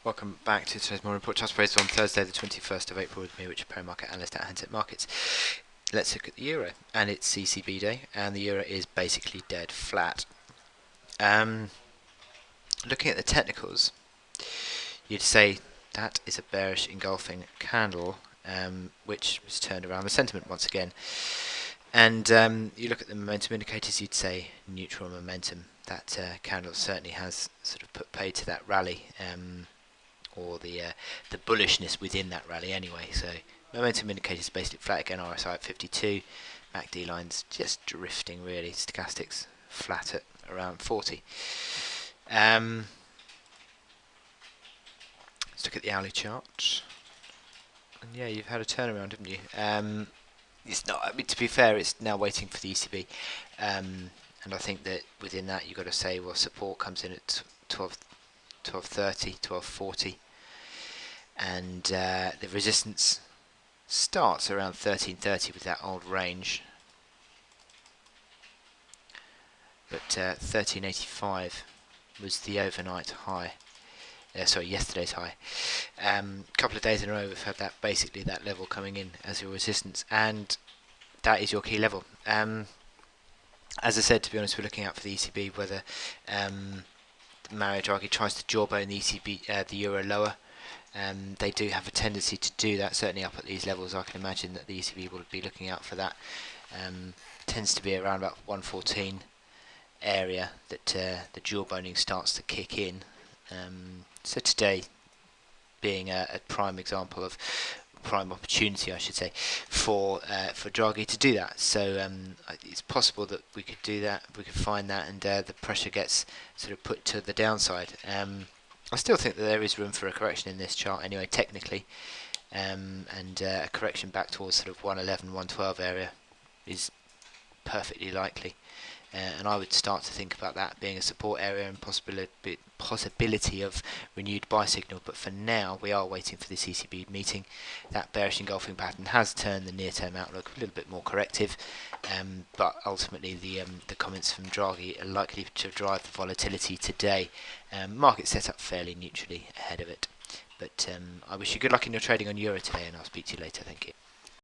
Welcome back to today's morning report. Trust prices on Thursday, the 21st of April, with me, Richard Perry, market analyst at Handset Markets. Let's look at the euro, and it's CCB day, and the euro is basically dead flat. Looking at the technicals, you'd say that is a bearish engulfing candle, which has turned around the sentiment once again. And you look at the momentum indicators, you'd say neutral momentum. That candle certainly has sort of put paid to that rally. Or the bullishness within that rally anyway. So momentum indicators basically flat again, RSI at 52, MACD lines just drifting really, stochastics flat at around 40. Let's look at the hourly chart. And yeah, you've had a turnaround, haven't you? It's not. I mean, to be fair, it's now waiting for the ECB, and I think that within that you've got to say, well, support comes in at 12:30, 12:40. And the resistance starts around 1330 with that old range, but 1385 was the overnight high. Yesterday's high. Couple of days in a row we've had that, basically that level coming in as your resistance, and that is your key level. As I said, to be honest, we're looking out for the ECB, whether Mario Draghi tries to jawbone the ECB, the euro lower. They do have a tendency to do that, certainly up at these levels. I can imagine that the ECB will be looking out for that. Tends to be around about 114 area that the jawboning starts to kick in. So today being a prime example of prime opportunity, I should say, for Draghi to do that. So it's possible that we could do that, we could find that, and the pressure gets sort of put to the downside. I still think that there is room for a correction in this chart anyway, technically, and a correction back towards sort of 111, 112 area is perfectly likely. And I would start to think about that being a support area and possibility of renewed buy signal. But for now, we are waiting for this ECB meeting. That bearish engulfing pattern has turned the near-term outlook a little bit more corrective, but ultimately the comments from Draghi are likely to drive the volatility today. Market set up fairly neutrally ahead of it. But I wish you good luck in your trading on euro today, and I'll speak to you later. Thank you.